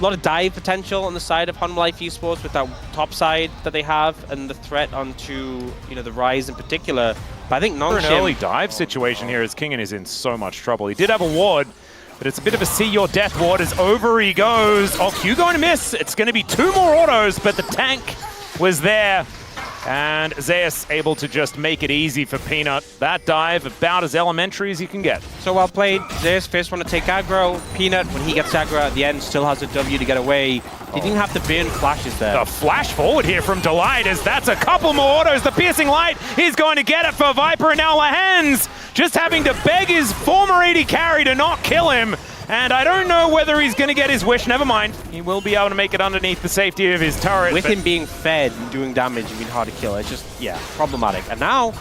lot of dive potential on the side of Hanwha Esports with that top side that they have and the threat onto, you know, the Rise in particular. But I think Nongshim... An early dive situation here as Kingen is in so much trouble. He did have a ward, but it's a bit of a see your death ward as over he goes. Oh, Q going to miss. It's going to be 2 more autos, but the tank was there. And Zeus able to just make it easy for Peanut. That dive about as elementary as you can get. So well played. Zeus first one to take aggro. Peanut, when he gets aggro at the end, still has a W to get away. He didn't have to burn flashes there. The flash forward here from Delight as that's a couple more autos. The piercing light is going to get it for Viper, and now Lahens just having to beg his former AD carry to not kill him. And I don't know whether he's going to get his wish. Never mind. He will be able to make it underneath the safety of his turret. With him being fed and doing damage and being hard to kill, it's just, yeah, problematic. And now,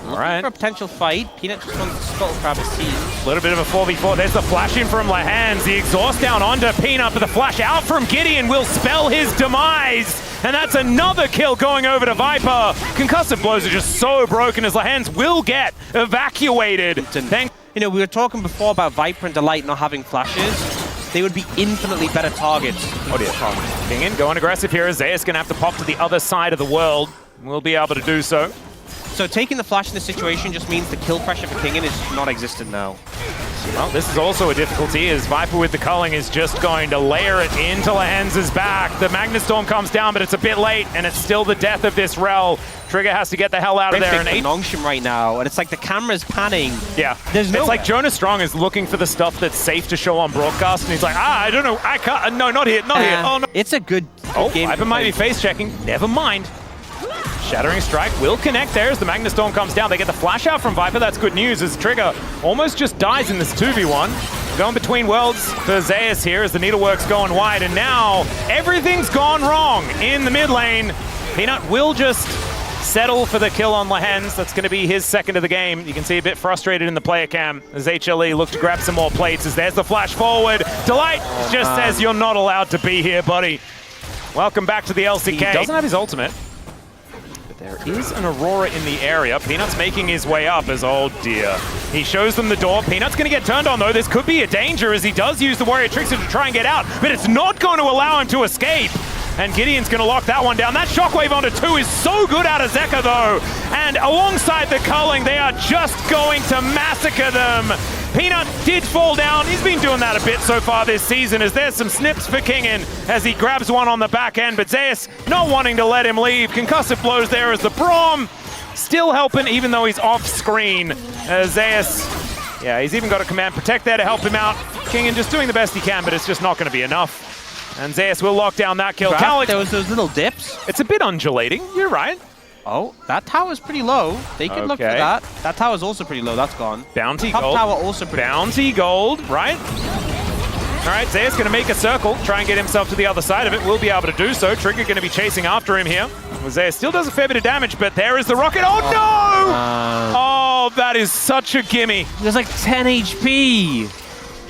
all right, for a potential fight, Peanut just wants to scuttle crab his team. A little bit of a 4v4. There's the flash in from Lahens. The exhaust down onto Peanut, but the flash out from Gideon will spell his demise. And that's another kill going over to Viper. Concussive blows are just so broken as Lahens will get evacuated. You know, we were talking before about Viper and Delight not having flashes. They would be infinitely better targets. Oh dear. Kingen going aggressive here. Zeus going to have to pop to the other side of the world. We'll be able to do so. So taking the flash in this situation just means the kill pressure for Kingen is non-existent now. Well, this is also a difficulty as Viper with the culling is just going to layer it into Lahens' back. The Magnus Storm comes down, but it's a bit late, and it's still the death of this Rel. Trigger has to get the hell out of there. And Nongshim right now, and it's like the camera's panning. Yeah, it's like Jonas Strong is looking for the stuff that's safe to show on broadcast, and he's like, I don't know, I can't, no, not here, not here. Oh, no. It's a good game. Viper might be face checking. Never mind. Shattering Strike will connect there as the Magnus Storm comes down. They get the flash out from Viper. That's good news as Trigger almost just dies in this 2v1. Going between worlds for Zeus here as the needlework's going wide. And now everything's gone wrong in the mid lane. Peanut will just settle for the kill on Lahens. That's going to be his second of the game. You can see a bit frustrated in the player cam as HLE look to grab some more plates as there's the flash forward. Delight just says you're not allowed to be here, buddy. Welcome back to the LCK. He doesn't have his ultimate. There is an Aurora in the area. Peanut's making his way up as, oh dear. He shows them the door. Peanut's going to get turned on though. This could be a danger as he does use the Warrior Trickster to try and get out, but it's not going to allow him to escape. And Gideon's going to lock that one down. That shockwave onto 2 is so good out of Zeka though. And alongside the culling, they are just going to massacre them. Peanut did fall down. He's been doing that a bit so far this season as there's some snips for Kingen as he grabs one on the back end, but Zeus not wanting to let him leave. Concussive blows there as the Braum still helping even though he's off screen. Zeus, yeah, he's even got a command protect there to help him out. Kingen just doing the best he can, but it's just not going to be enough. And Zeus will lock down that kill. There was those little dips. It's a bit undulating, you're right. Oh, that tower's pretty low. They could look for that. That tower's also pretty low. That's gone. Bounty Top gold. tower also pretty Bounty gold, right? All right, Zeus going to make a circle, try and get himself to the other side of it. Will be able to do so. Trigger going to be chasing after him here. Zeus still does a fair bit of damage, but there is the rocket. Oh, no! Oh, that is such a gimme. There's like 10 HP.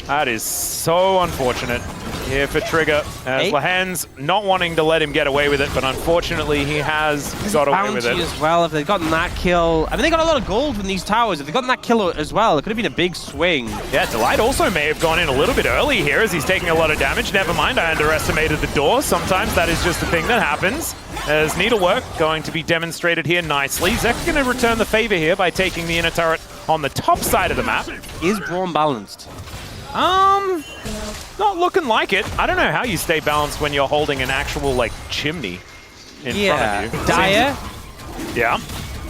That is so unfortunate here for Trigger. As Lahens not wanting to let him get away with it, but unfortunately he has got away with it. As well, if they'd gotten that kill, I mean, they got a lot of gold from these towers. If they'd gotten that kill as well, it could have been a big swing. Yeah, Delight also may have gone in a little bit early here as he's taking a lot of damage. Never mind, I underestimated the door. Sometimes that is just a thing that happens. As Needlework going to be demonstrated here nicely. Zek's going to return the favor here by taking the inner turret on the top side of the map. Is Braum balanced? Not looking like it. I don't know how you stay balanced when you're holding an actual, like, chimney in front of you. Dire? Yeah.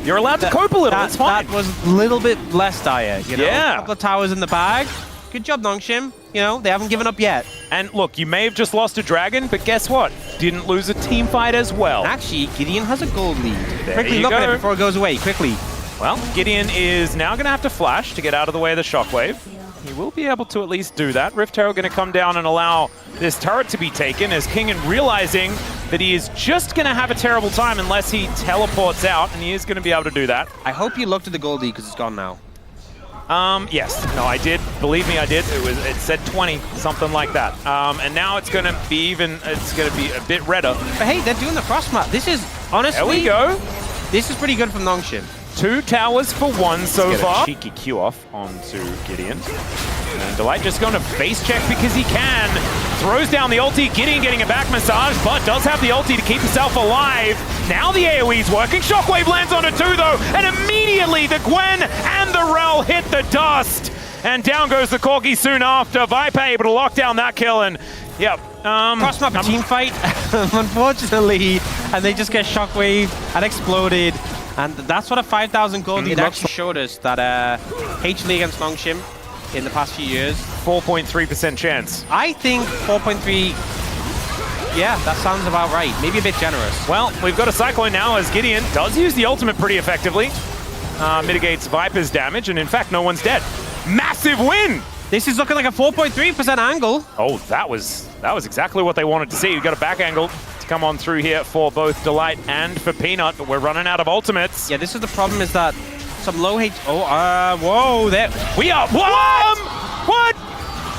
You're allowed to cope a little, it's fine. That was a little bit less dire, you know? Yeah. A couple of towers in the bag. Good job, Nongshim. You know, they haven't given up yet. And look, you may have just lost a dragon, but guess what? Didn't lose a team fight as well. Actually, Gideon has a gold lead. Quickly look at it before it goes away, quickly. Well, Gideon is now going to have to flash to get out of the way of the shockwave. He will be able to at least do that. Rift Herald going to come down and allow this turret to be taken as Kingen realizing that he is just going to have a terrible time unless he teleports out, and he is going to be able to do that. I hope you looked at the gold lead because it's gone now. Yes. No, I did. Believe me, I did. It said 20, something like that. And now it's going to be it's going to be a bit redder. But hey, they're doing the cross map. This is, honestly... There we go. This is pretty good from Nongshim. 2 towers for 1 so far. A cheeky Q off onto Gideon. And Delight just going to face check because he can. throws down the ulti. Gideon getting a back massage, but does have the ulti to keep himself alive. Now the AoE's working. Shockwave lands on it too, though, and immediately the Gwen and the Rel hit the dust. And down goes the Corgi soon after. Viper able to lock down that kill, and yep. Cross-map team fight, unfortunately, and they just get Shockwave and exploded. And that's what a 5,000 gold lead actually showed us, that HLE against Nongshim in the past few years. 4.3% chance. I think 4.3, yeah, that sounds about right. Maybe a bit generous. Well, we've got a Cyclone now as Gideon does use the ultimate pretty effectively. Mitigates Viper's damage, and in fact, no one's dead. Massive win! This is looking like a 4.3% angle. Oh, that was exactly what they wanted to see. We got a back angle to come on through here for both Delight and for Peanut, but we're running out of ultimates. Yeah, this is the problem, is that some low H... Oh, whoa, there... We are... What?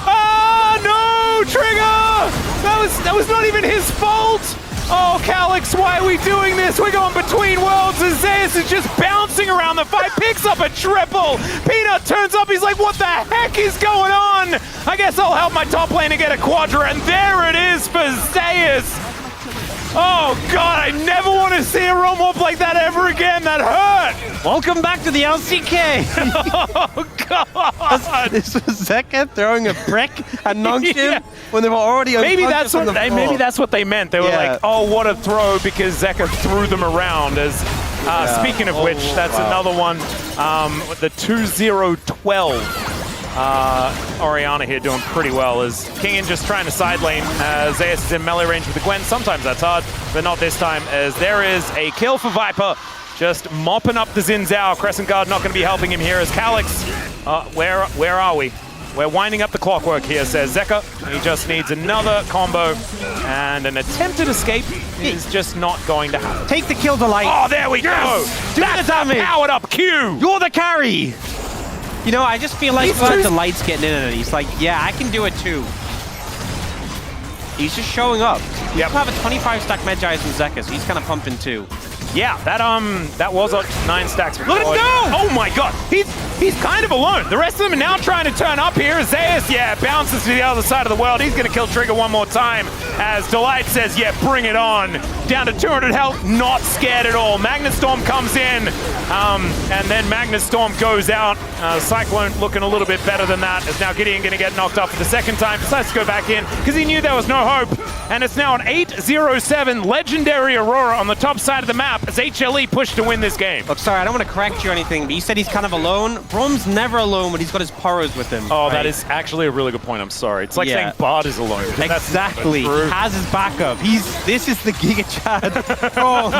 Oh, no, Trigger! That was not even his fault! Oh, Calyx, why are we doing this? We're going between worlds, and Zeus is just bouncing around the fight, picks up a triple. Peanut turns up, he's like, what the heck is going on? I guess I'll help my top lane to get a quadra, and there it is for Zeus. Oh, God, I never want to see a roam up like that ever again. That hurt. Welcome back to the LCK. Oh, God. This was Zeka throwing a brick at Nongshim when they were already maybe that's what they meant. They were like, oh, what a throw, because Zeka threw them around. As speaking of which, that's another one. The 2-0-12. Oriana here doing pretty well as Kingin just trying to side lane. Zeus is in melee range with the Gwen. Sometimes that's hard, but not this time, as there is a kill for Viper. Just mopping up the Xin Zhao. Crescent Guard not going to be helping him here as Calyx. Where are we? We're winding up the clockwork here, says Zeka. He just needs another combo, and an attempted escape is just not going to happen. Take the kill, Delight. Oh, there we go. That's a powered up Q. You're the carry. You know, I just feel like Delight's getting in it. He's like, yeah, I can do it too. He's just showing up. You have a 25 stack Medjay from Zeka, so he's kind of pumping too. Yeah, that was on 9 stacks. Look at him go! Oh my God, he's kind of alone. The rest of them are now trying to turn up here. Zeus, bounces to the other side of the world. He's going to kill Trigger one more time as Delight says, yeah, bring it on. Down to 200 health, not scared at all. Magnustorm comes in, and then Magnustorm goes out. Cyclone looking a little bit better than that, as now Gideon going to get knocked off for the second time. Decides to go back in because he knew there was no hope. And it's now an 8-0-7 legendary Aurora on the top side of the map as HLE pushed to win this game. Look, sorry, I don't want to correct you or anything, but you said he's kind of alone. Brom's never alone when he's got his Poros with him. Oh, right? That is actually a really good point. I'm sorry. It's like saying Bard is alone. Exactly. He has his backup. This is the Giga Chad Brom.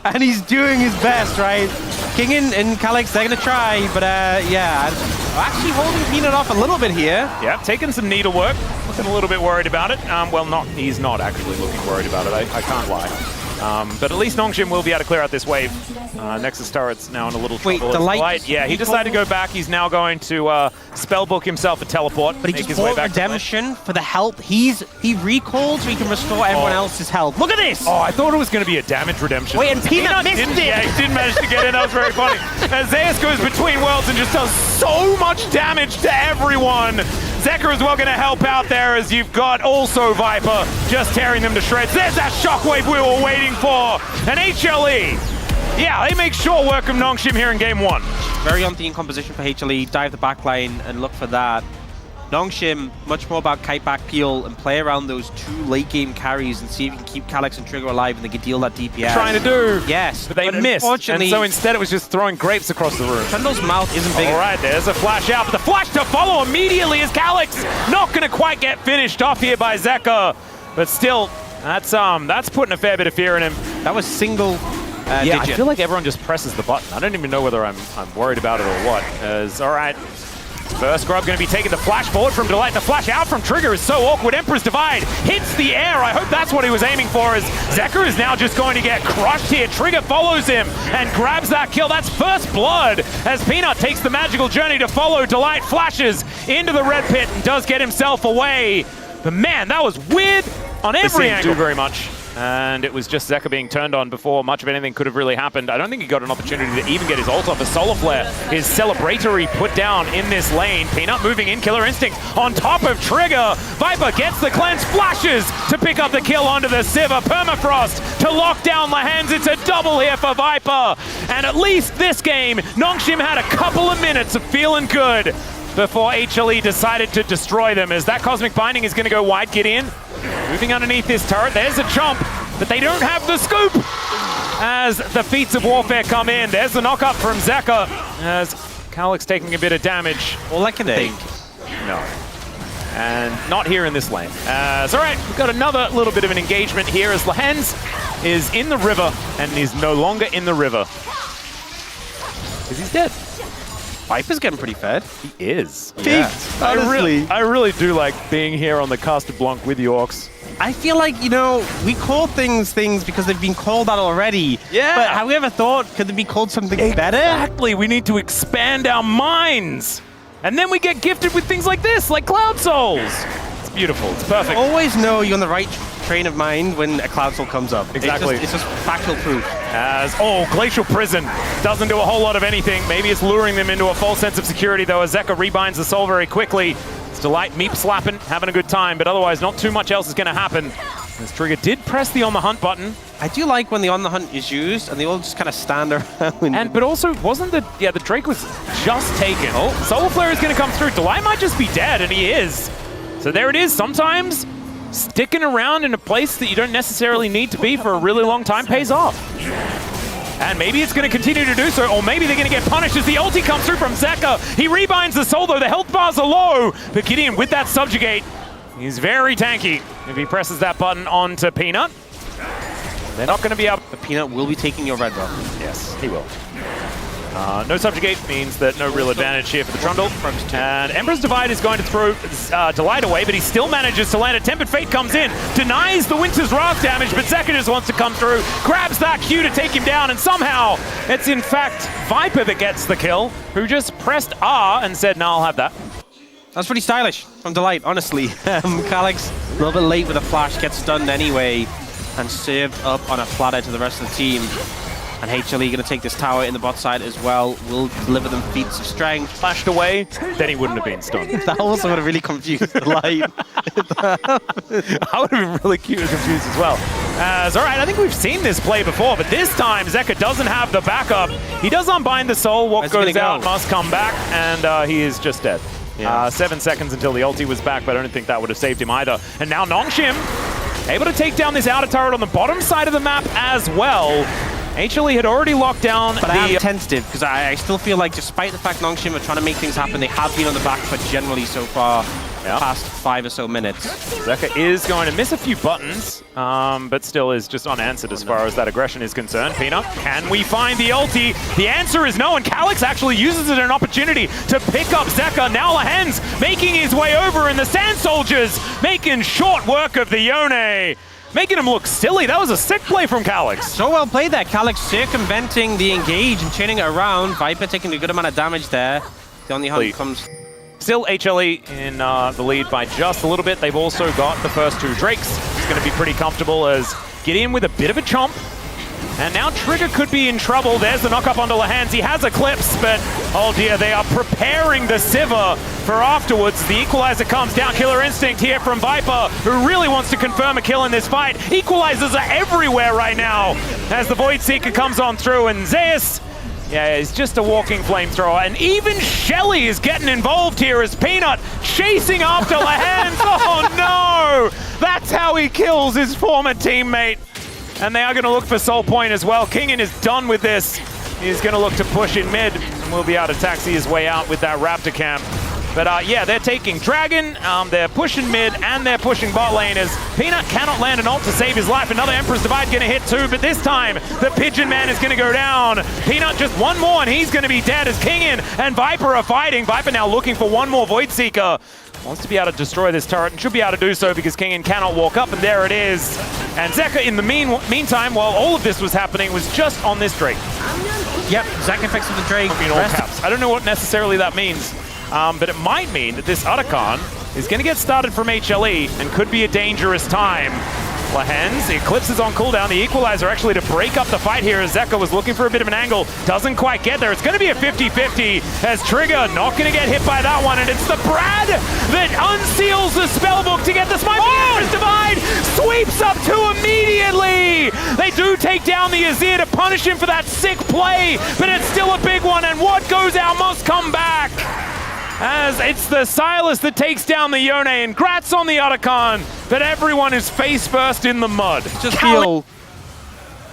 And he's doing his best, right? King and Calyx, they're going to try, but actually holding Peanut off a little bit here. Yeah, taking some needlework. Looking a little bit worried about it. Well, he's not actually looking worried about it. I can't lie. But at least Nongshim will be able to clear out this wave. Nexus turret's now in a little trouble. Wait, Delight? Yeah, he decided to go back. He's now going to spellbook himself a teleport. But he just bought redemption for the health. He recalled so he can restore everyone else's health. Look at this! Oh, I thought it was going to be a damage redemption. Wait, and Peanut missed it! Yeah, he didn't manage to get in. That was very funny. As Zeus goes between worlds and just does so much damage to everyone. Zeka as well going to help out there as you've got also Viper just tearing them to shreds. There's that shockwave we were waiting for. And HLE, yeah, they make short work of Nongshim here in game 1. Very on theme composition for HLE. Dive the backline and look for that. Nongshim, much more about kite back peel and play around those 2 late game carries and see if you can keep Calyx and Trigger alive and they can deal that DPS. Trying to do. Yes. But they missed. And so instead it was just throwing grapes across the room. Trundle's mouth isn't big. All right, there's a flash out, but the flash to follow immediately is Calyx. Not going to quite get finished off here by Zeka. But still, that's putting a fair bit of fear in him. That was single digit. I feel like everyone just presses the button. I don't even know whether I'm worried about it or what. All right. First Grub going to be taking the flash forward from Delight. The flash out from Trigger is so awkward. Emperor's Divide hits the air. I hope that's what he was aiming for, as Zeka is now just going to get crushed here. Trigger follows him and grabs that kill. That's first blood as Peanut takes the magical journey to follow. Delight flashes into the red pit and does get himself away. But man, that was weird on every angle. Didn't do very much. and it was just Zeka being turned on before much of anything could have really happened. I don't think he got an opportunity to even get his ult off. A Solar Flare is celebratory put down in this lane. Peanut moving in, Killer Instinct on top of Trigger. Viper gets the cleanse, flashes to pick up the kill onto the Sivir. Permafrost to lock down Lahens. It's a double here for Viper. And at least this game, Nongshim had a couple of minutes of feeling good before HLE decided to destroy them, as that Cosmic Binding is going to go wide. Gideon moving underneath this turret. There's a chomp, but they don't have the scoop as the feats of warfare come in. There's the knock-up from Zeka as Calyx taking a bit of damage. All I can think. No. And not here in this lane. It's all right, we've got another little bit of an engagement here as Lahens is in the river and is no longer in the river, because he's dead. Viper's getting pretty fed. He is. Yeah. Honestly. I really do like being here on the Caster Blanc with the Orcs. I feel like, you know, we call things because they've been called out already. Yeah. But have we ever thought, could they be called something better? Exactly. We need to expand our minds. And then we get gifted with things like this, like Cloud Souls. It's beautiful. It's perfect. Always know you're on the right train of mind when a Cloud Soul comes up. Exactly. It's just factual proof. Glacial Prison doesn't do a whole lot of anything. Maybe it's luring them into a false sense of security, though, as Zeka rebinds the soul very quickly. It's Delight meep slapping, having a good time, but otherwise not too much else is going to happen. As Trigger did press the On The Hunt button. I do like when the On The Hunt is used and they all just kind of stand around. But also, wasn't the Drake was just taken. Oh, Solar Flare is going to come through. Delight might just be dead, and he is. So there it is. Sometimes sticking around in a place that you don't necessarily need to be for a really long time pays off. And maybe it's going to continue to do so, or maybe they're going to get punished as the ulti comes through from Zeka. He rebinds the soul, though. The health bars are low. But Gideon, with that subjugate, he's very tanky if he presses that button onto Peanut. They're not going to be able... The Peanut will be taking your red buff. Yes, he will. No subjugate means that no real advantage here for the Trundle. And Emperor's Divide is going to throw Delight away, but he still manages to land it. Tempered Fate comes in, denies the Winter's Wrath damage, but Zeka just wants to come through, grabs that Q to take him down, and somehow it's in fact Viper that gets the kill, who just pressed R and said, no, I'll have that. That's pretty stylish from Delight, honestly. Calyx, a little bit late with a flash, gets stunned anyway, and served up on a platter to the rest of the team. And HLE going to take this tower in the bot side as well. Will deliver them feats of strength. Flashed away, then he wouldn't have been stunned. That also would have really confused Delight. I would have been really cute and confused as well. All right, I think we've seen this play before, but this time Zeka doesn't have the backup. He does unbind the soul. What goes out must come back, and he is just dead. Yeah. 7 seconds until the ulti was back, but I don't think that would have saved him either. And now Nongshim able to take down this outer turret on the bottom side of the map as well. HLE had already locked down but I am tentative, because I still feel like despite the fact Nongshim are trying to make things happen, they have been on the back foot generally so far, past 5 or so minutes. Zeka is going to miss a few buttons, but still is just unanswered as far as that aggression is concerned. Peanut, can we find the ulti? The answer is no, and Calyx actually uses it as an opportunity to pick up Zeka. Now Lahens making his way over, and the Sand Soldiers making short work of the Yone. Making him look silly. That was a sick play from Calyx. So well played there. Calyx circumventing the engage and chaining it around. Viper taking a good amount of damage there. The only hunt comes... Still HLE in the lead by just a little bit. They've also got the first 2 Drakes. It's going to be pretty comfortable as Gideon with a bit of a chomp. And now Trigger could be in trouble. There's the knock-up onto Lahens. He has Eclipse, but oh dear, they are preparing the Sivir for afterwards. The Equalizer comes down. Killer Instinct here from Viper, who really wants to confirm a kill in this fight. Equalizers are everywhere right now as the Void Seeker comes on through, and Zeus, yeah, he's just a walking flamethrower. And even Shelly is getting involved here as Peanut chasing after Lahens. Oh no! That's how he kills his former teammate. And they are going to look for Soul Point as well. Kingin is done with this. He's going to look to push in mid, and will be able to taxi his way out with that Raptor camp. But yeah, they're taking Dragon, they're pushing mid, and they're pushing bot lane as Peanut cannot land an ult to save his life. Another Emperor's Divide going to hit too, but this time the Pigeon Man is going to go down. Peanut just one more, and he's going to be dead as Kingin and Viper are fighting. Viper now looking for one more Void Seeker. Wants to be able to destroy this turret, and should be able to do so because Kingin cannot walk up, and there it is. And Zeka, in the meantime, while all of this was happening, was just on this Drake. Yep, Zeka fixing the Drake. In all caps. I don't know what necessarily that means, but it might mean that this Otacon is going to get started from HLE and could be a dangerous time Lehens, Eclipse is on cooldown. The equalizer actually to break up the fight here as Zeka was looking for a bit of an angle. Doesn't quite get there. It's going to be a 50-50 as Trigger not going to get hit by that one. And it's the Brad that unseals the spellbook to get the smite. Empress Divide sweeps up 2 immediately. They do take down the Azir to punish him for that sick play, but it's still a big one. And what goes out must come back. As it's the Silas that takes down the Yone, and Grats on the Otacon, but everyone is face first in the mud. Just feel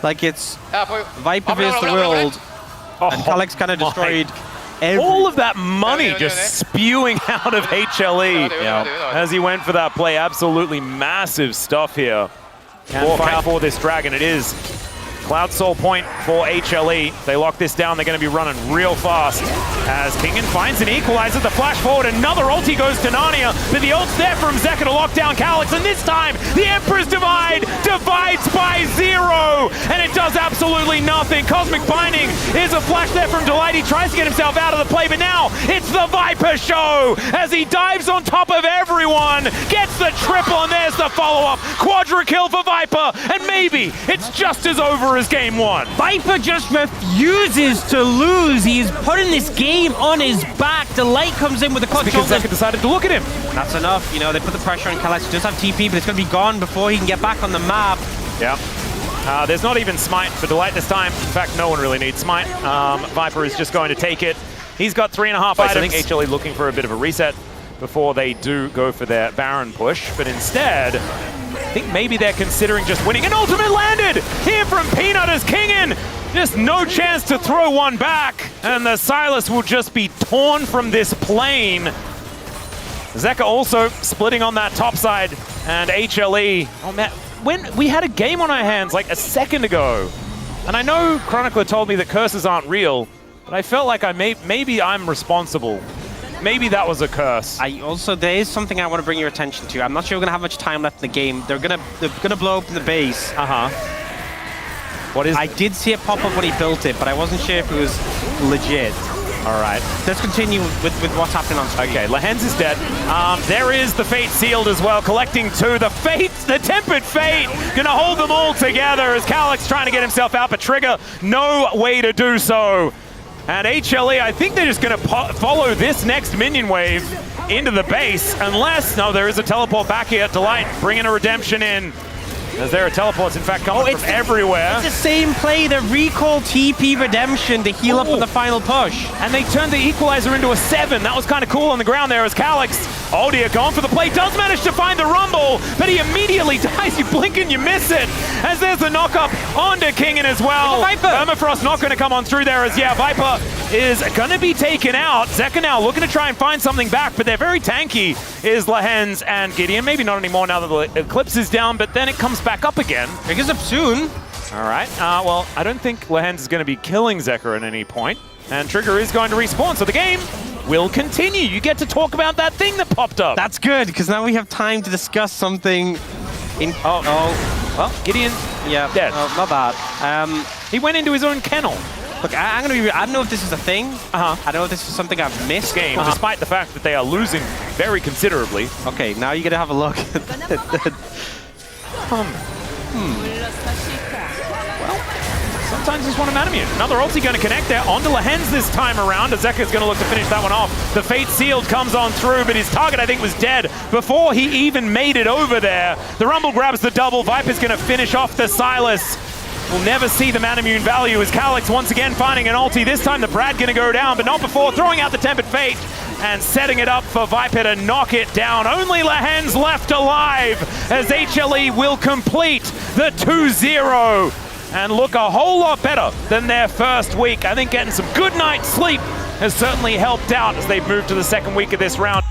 like it's Viper vs the world, and Calyx kind of destroyed all of that money just spewing out of HLE as he went for that play. Absolutely massive stuff here. Can fight for this dragon. It is Cloud Soul point for HLE. They lock this down. They're going to be running real fast as Kingen finds an equalizer. The flash forward. Another ulti goes to Narnia, but the ult's there from Zeka to lock down Calyx. And this time, the Emperor's Divide divides by 0. And it does absolutely nothing. Cosmic Binding is a flash there from Delight. He tries to get himself out of the play, but now it's the Viper show as he dives on top of everyone. Gets the triple, and there's the follow-up. Quadra kill for Viper, and maybe it's just as over as game 1. Viper just refuses to lose. He's putting this game on his back. Delight comes in with a clutch. Because Zeka decided to look at him. That's enough. You know, they put the pressure on Calyx. He does have TP, but it's going to be gone before he can get back on the map. Yeah. There's not even Smite for Delight this time. In fact, no one really needs Smite. Viper is just going to take it. He's got 3.5 items. I think HLE looking for a bit of a reset before they do go for their Baron push. But instead, I think maybe they're considering just winning. An ultimate landed here from Peanut as Kingen. Just no chance to throw one back. And the Silas will just be torn from this plane. Zeka also splitting on that top side. And HLE, oh man, when we had a game on our hands like a second ago. And I know Chronicler told me that curses aren't real, but I felt like maybe I'm responsible. Maybe that was a curse. There is something I want to bring your attention to. I'm not sure we're gonna have much time left in the game. They're gonna blow open the base. What is? I did see it pop up when he built it, but I wasn't sure if it was legit. All right. Let's continue with what's happening on screen. Okay, Lehens is dead. There is the Fate sealed as well, collecting 2. The Fate, the Tempered Fate, gonna hold them all together as Calyx trying to get himself out, but Trigger, no way to do so. And HLE, I think they're just going to follow this next minion wave into the base, unless, no, there is a teleport back here. Delight bringing a redemption in. As there are teleports, in fact, coming from everywhere. It's the same play, the recall TP redemption to heal up on the final push. And they turned the equalizer into a 7. That was kind of cool on the ground there as Calyx. Odia going for the play, does manage to find the rumble, but he immediately dies. You blink and you miss it. As there's the knock-up onto Kingen as well. Permafrost not going to come on through there as, yeah, Viper is going to be taken out. Zeka now looking to try and find something back, but they're very tanky, is Lehens and Gideon. Maybe not anymore now that the Eclipse is down, but then it comes back up again. It goes up soon. All right. Well, I don't think Lehens is going to be killing Zeka at any point, and Trigger is going to respawn, so the game will continue. You get to talk about that thing that popped up. That's good, because now we have time to discuss something in... Well, Gideon, yeah, dead. Not bad. He went into his own kennel. Look, I'm gonna be. I don't know if this is a thing. I don't know if this is something I've missed. Game, despite the fact that they are losing very considerably. Okay, now you gotta have a look. Well, sometimes he's one of Manamune. Another ulti going to connect there onto Lehens this time around. Azeka's going to look to finish that one off. The Fate Sealed comes on through, but his target, I think, was dead before he even made it over there. The Rumble grabs the double. Viper's going to finish off the Silas. We'll never see the Manamune value as Calyx once again finding an ulti. This time the Brad going to go down, but not before throwing out the Tempered Fate and setting it up for Viper to knock it down. Only Lehens left alive as HLE will complete the 2-0 and look a whole lot better than their first week. I think getting some good night's sleep has certainly helped out as they've moved to the second week of this round.